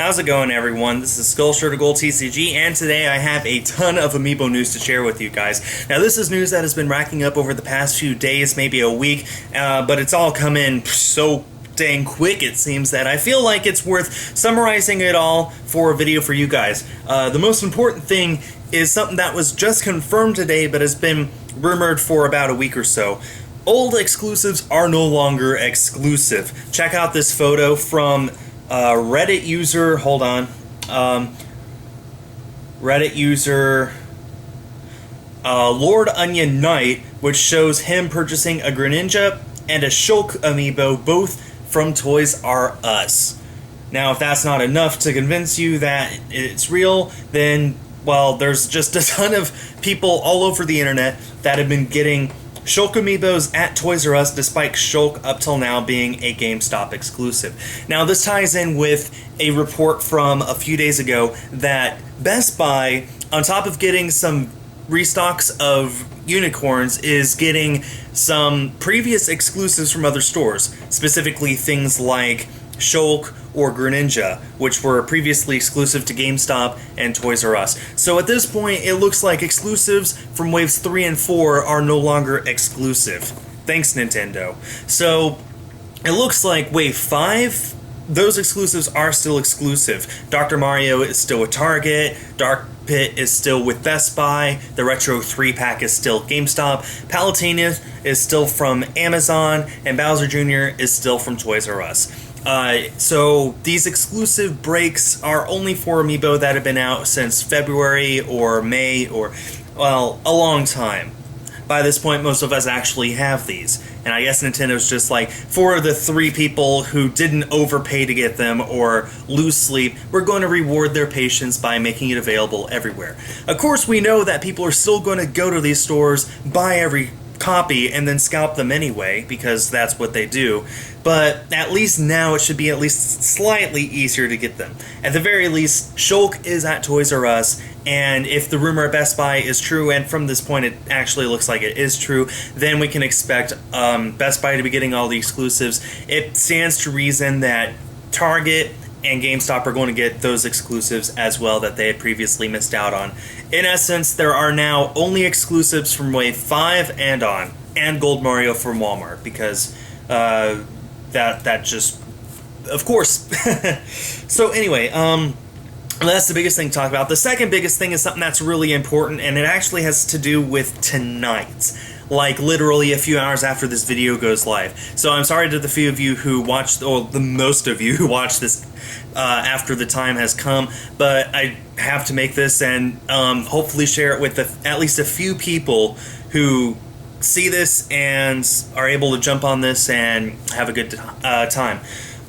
How's it going, everyone? This is Skullshirtagol TCG, and today I have a ton of Amiibo news to share with you guys. Now, this is news that has been racking up over the past few days, maybe a week, but it's all come in so dang quick, it seems, that I feel like it's worth summarizing it all for a video for you guys. The most important thing is something that was just confirmed today, but has been rumored for about a week or so. Old exclusives are no longer exclusive. Check out this photo from Reddit user, hold on, Reddit user Lord Onion Knight, which shows him purchasing a Greninja and a Shulk Amiibo, both from Toys R Us. Now, if that's not enough to convince you that it's real, then, well, there's just a ton of people all over the internet that have been getting Shulk Amiibos at Toys R Us, despite Shulk up till now being a GameStop exclusive. Now, this ties in with a report from a few days ago that Best Buy, on top of getting some restocks of unicorns, is getting some previous exclusives from other stores, specifically things like Shulk or Greninja, which were previously exclusive to GameStop and Toys R Us. So at this point, it looks like exclusives from Waves 3 and 4 are no longer exclusive. Thanks, Nintendo. So it looks like Wave 5, those exclusives are still exclusive. Dr. Mario is still with Target, Dark Pit is still with Best Buy, the Retro 3-pack is still GameStop, Palutena is still from Amazon, and Bowser Jr. is still from Toys R Us. So these exclusive breaks are only for Amiibo that have been out since February or May or, well, a long time. By this point, most of us actually have these. And I guess Nintendo's just like, for the 3 people who didn't overpay to get them or lose sleep, we're going to reward their patience by making it available everywhere. Of course, we know that people are still going to go to these stores, buy every copy, and then scalp them anyway, because that's what they do. But at least now it should be at least slightly easier to get them. At the very least, Shulk is at Toys R Us, and if the rumor at Best Buy is true, and from this point it actually looks like it is true, then we can expect Best Buy to be getting all the exclusives. It stands to reason that Target and GameStop are going to get those exclusives as well that they had previously missed out on. In essence, there are now only exclusives from Wave 5 and on, and Gold Mario from Walmart, because that just, of course. So anyway, that's the biggest thing to talk about. The second biggest thing is something that's really important, and it actually has to do with tonight. Like, literally a few hours after this video goes live. So I'm sorry to the few of you who watched, or the most of you who watched this after the time has come, but I have to make this and hopefully share it with at least a few people who see this and are able to jump on this and have a good time.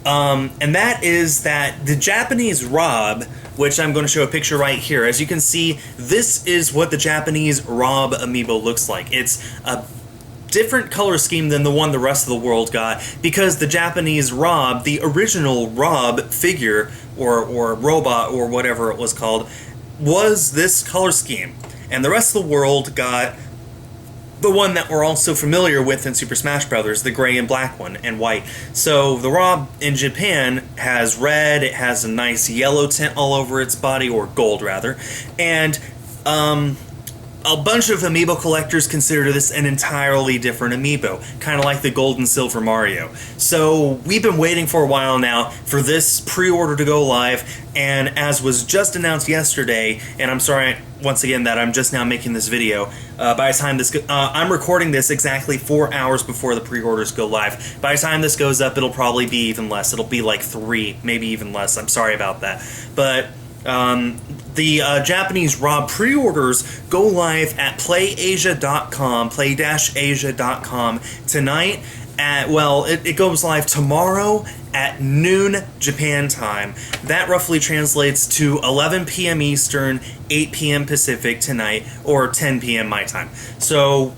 And that is that the Japanese r.o.b, which I'm going to show a picture right here. As you can see, this is what the Japanese r.o.b Amiibo looks like. It's a different color scheme than the one the rest of the world got, because the Japanese r.o.b, the original r.o.b figure, or robot, or whatever it was called, was this color scheme. And the rest of the world got the one that we're also familiar with in Super Smash Bros., the gray and black one, and white. So the r.o.b in Japan has red, it has a nice yellow tint all over its body, or gold rather, and a bunch of Amiibo collectors consider this an entirely different Amiibo, kind of like the Gold and Silver Mario. So we've been waiting for a while now for this pre-order to go live, and as was just announced yesterday, and I'm sorry once again that I'm just now making this video, by the time this I'm recording this exactly 4 hours before the pre-orders go live. By the time this goes up, it'll probably be even less. It'll be like 3, maybe even less. I'm sorry about that. But the Japanese r.o.b pre-orders go live at playasia.com, play-asia.com tonight at, well, it goes live tomorrow at noon Japan time. That roughly translates to 11 p.m. Eastern, 8 p.m. Pacific tonight, or 10 p.m. my time. So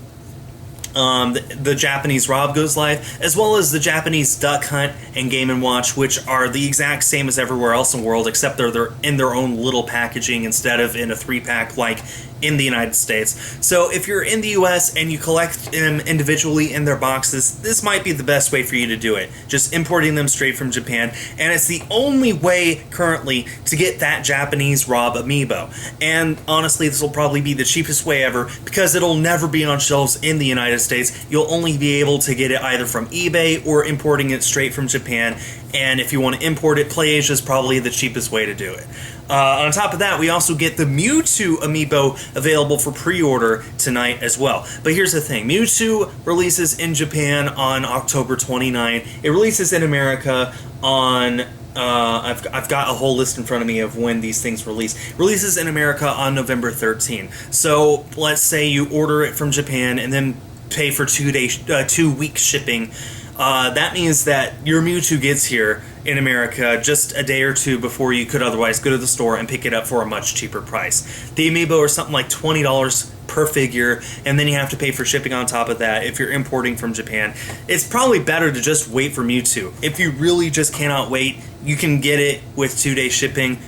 The Japanese r.o.b goes live, as well as the Japanese Duck Hunt and Game & Watch, which are the exact same as everywhere else in the world, except they're in their own little packaging instead of in a 3-pack like in the United States. So if you're in the US and you collect them individually in their boxes, this might be the best way for you to do it. Just importing them straight from Japan, and it's the only way currently to get that Japanese r.o.b amiibo. And honestly, this will probably be the cheapest way ever, because it'll never be on shelves in the United States. You'll only be able to get it either from eBay or importing it straight from Japan. And if you want to import it, PlayAsia is probably the cheapest way to do it. On top of that, we also get the Mewtwo Amiibo available for pre-order tonight as well. But here's the thing. Mewtwo releases in Japan on October 29. It releases in America on... I've got a whole list in front of me of when these things release. Releases in America on November 13. So let's say you order it from Japan and then pay for 2 week shipping. That means that your Mewtwo gets here in America just a day or two before you could otherwise go to the store and pick it up for a much cheaper price. The Amiibo are something like $20 per figure, and then you have to pay for shipping on top of that if you're importing from Japan. It's probably better to just wait for Mewtwo. If you really just cannot wait, you can get it with 2-day shipping.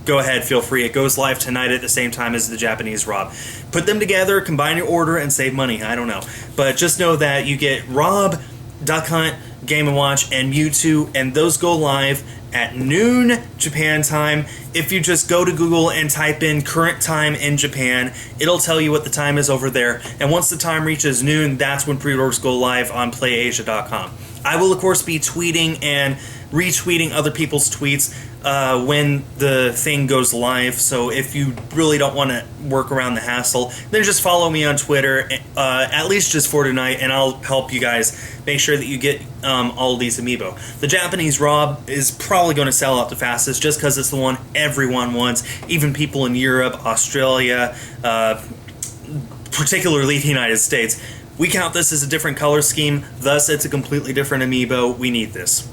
Go ahead, feel free. It goes live tonight at the same time as the Japanese r.o.b. Put them together, combine your order, and save money. I don't know. But just know that you get r.o.b, Duck Hunt, Game & Watch, and Mewtwo, and those go live at noon Japan time. If you just go to Google and type in current time in Japan, it'll tell you what the time is over there. And once the time reaches noon, that's when pre-orders go live on PlayAsia.com. I will, of course, be tweeting and retweeting other people's tweets when the thing goes live. So if you really don't want to work around the hassle, then just follow me on Twitter, at least just for tonight, and I'll help you guys make sure that you get all of these amiibo. The Japanese r.o.b is probably going to sell out the fastest just because it's the one everyone wants, even people in Europe, Australia, particularly the United States. We count this as a different color scheme, thus it's a completely different amiibo. We need this.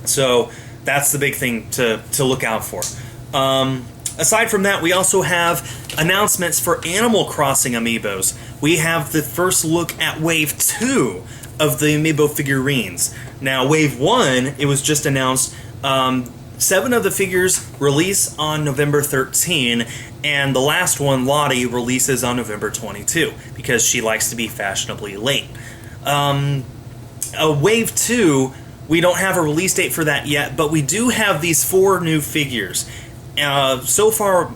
So that's the big thing to look out for. Aside from that, we also have announcements for Animal Crossing amiibos. We have the first look at Wave 2 of the amiibo figurines. Now, Wave 1, it was just announced, 7 of the figures release on November 13, and the last one, Lottie, releases on November 22, because she likes to be fashionably late. Wave 2... we don't have a release date for that yet, but we do have these 4 new figures. So far,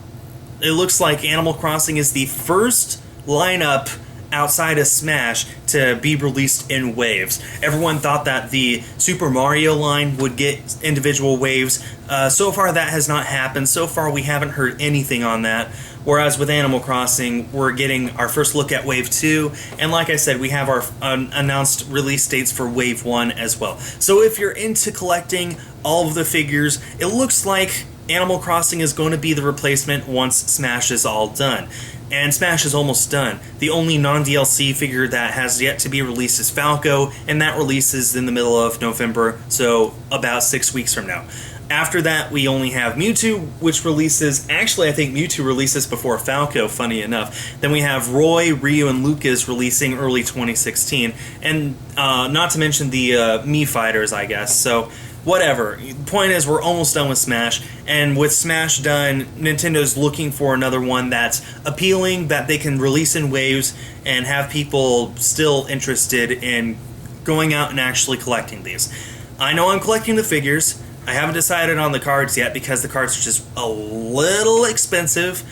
it looks like Animal Crossing is the first lineup outside of Smash to be released in waves. Everyone thought that the Super Mario line would get individual waves. So far, that has not happened. So far, we haven't heard anything on that. Whereas with Animal Crossing, we're getting our first look at Wave 2, and like I said, we have our announced release dates for Wave 1 as well. So if you're into collecting all of the figures, it looks like Animal Crossing is going to be the replacement once Smash is all done. And Smash is almost done. The only non-DLC figure that has yet to be released is Falco, and that releases in the middle of November, so about 6 weeks from now. After that, we only have Mewtwo, which releases... actually, I think Mewtwo releases before Falco, funny enough. Then we have Roy, Ryu, and Lucas releasing early 2016. And not to mention the Mii Fighters, I guess. So, whatever. The point is, we're almost done with Smash. And with Smash done, Nintendo's looking for another one that's appealing, that they can release in waves, and have people still interested in going out and actually collecting these. I know I'm collecting the figures. I haven't decided on the cards yet because the cards are just a little expensive.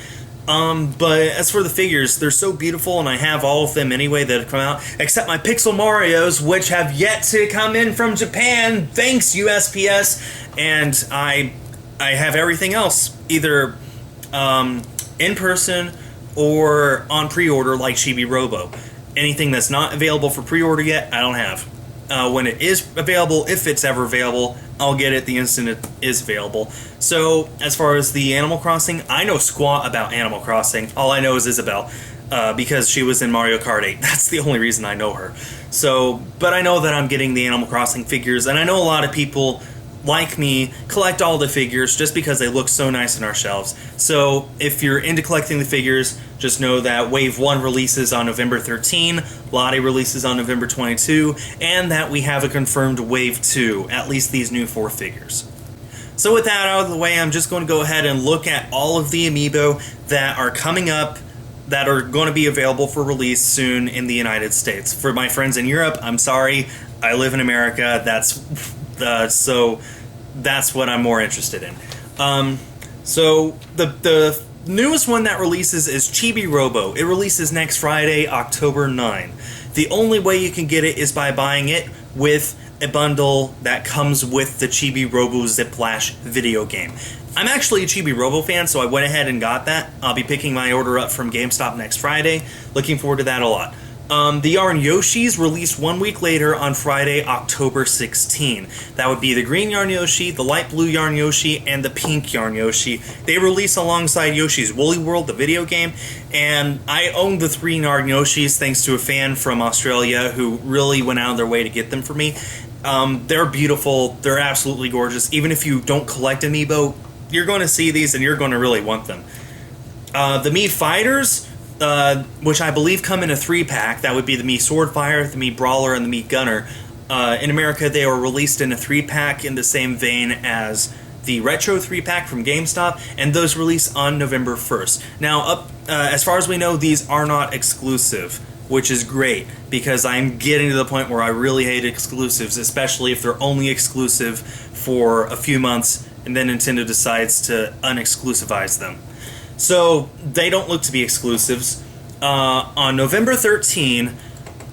But as for the figures, they're so beautiful, and I have all of them anyway that have come out, except my Pixel Marios, which have yet to come in from Japan. Thanks, USPS. And I have everything else, either in person or on pre-order, like Chibi Robo. Anything that's not available for pre-order yet, I don't have. When it is available, if it's ever available, I'll get it the instant it is available. So, as far as the Animal Crossing, I know squat about Animal Crossing. All I know is Isabelle, because she was in Mario Kart 8. That's the only reason I know her. So, but I know that I'm getting the Animal Crossing figures, and I know a lot of people like me, collect all the figures just because they look so nice in our shelves. So if you're into collecting the figures, just know that Wave 1 releases on November 13, Lottie releases on November 22, and that we have a confirmed Wave 2, at least these new 4 figures. So with that out of the way, I'm just going to go ahead and look at all of the Amiibo that are coming up that are going to be available for release soon in the United States. For my friends in Europe, I'm sorry, I live in America, so that's what I'm more interested in. So the newest one that releases is Chibi Robo. It releases next Friday, October 9. The only way you can get it is by buying it with a bundle that comes with the Chibi Robo Ziplash video game. I'm actually a Chibi Robo fan, so I went ahead and got that. I'll be picking my order up from GameStop next Friday. Looking forward to that a lot. The Yarn Yoshis released 1 week later on Friday, October 16. That would be the green Yarn Yoshi, the light blue Yarn Yoshi, and the pink Yarn Yoshi. They release alongside Yoshi's Woolly World, the video game, and I own the 3 Yarn Yoshis thanks to a fan from Australia who really went out of their way to get them for me. They're beautiful, they're absolutely gorgeous. Even if you don't collect Amiibo, you're going to see these and you're going to really want them. The Mii Fighters, which I believe come in a 3-pack. That would be the Mii Swordfire, the Mii Brawler, and the Mii Gunner. In America, they were released in a 3-pack in the same vein as the Retro 3-pack from GameStop, and those release on November 1st. Now, as far as we know, these are not exclusive, which is great, because I'm getting to the point where I really hate exclusives, especially if they're only exclusive for a few months, and then Nintendo decides to unexclusivize them. So, they don't look to be exclusives. On November 13,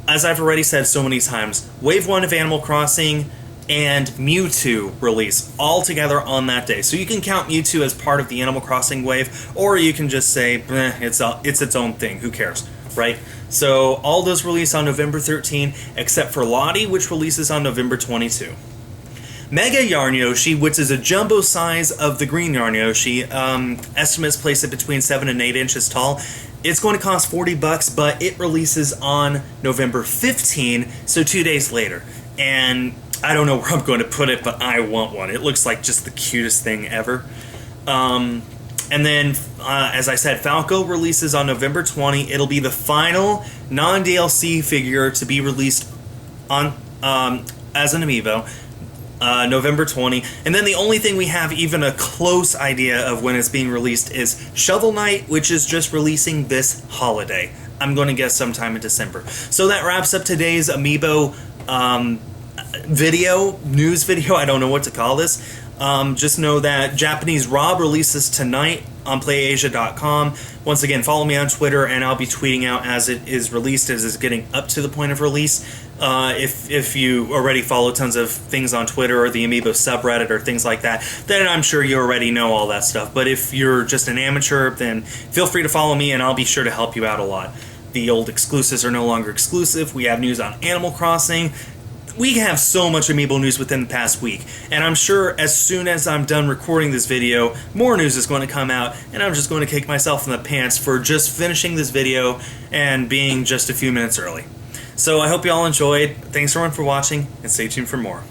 as I've already said so many times, Wave 1 of Animal Crossing and Mewtwo release all together on that day. So you can count Mewtwo as part of the Animal Crossing wave, or you can just say, it's its own thing, who cares, right? So all those release on November 13, except for Lottie, which releases on November 22. Mega Yarn Yoshi, which is a jumbo size of the green Yarn Yoshi, estimates place it between 7 and 8 inches tall. It's going to cost $40, but it releases on November 15, so 2 days later. And I don't know where I'm going to put it, but I want one. It looks like just the cutest thing ever. And then, as I said, Falco releases on November 20. It'll be the final non-DLC figure to be released on as an Amiibo. November 20. And then the only thing we have even a close idea of when it's being released is Shovel Knight, which is just releasing this holiday. I'm going to guess sometime in December. So that wraps up today's Amiibo news video. I don't know what to call this. Just know that Japanese r.o.b releases tonight on PlayAsia.com. Once again, follow me on Twitter, and I'll be tweeting out as it is released, as it's getting up to the point of release. If you already follow tons of things on Twitter or the Amiibo subreddit or things like that, then I'm sure you already know all that stuff. But if you're just an amateur, then feel free to follow me, and I'll be sure to help you out a lot. The old exclusives are no longer exclusive. We have news on Animal Crossing. We have so much Amiibo news within the past week, and I'm sure as soon as I'm done recording this video, more news is going to come out, and I'm just going to kick myself in the pants for just finishing this video and being just a few minutes early. So I hope you all enjoyed. Thanks everyone for watching, and stay tuned for more.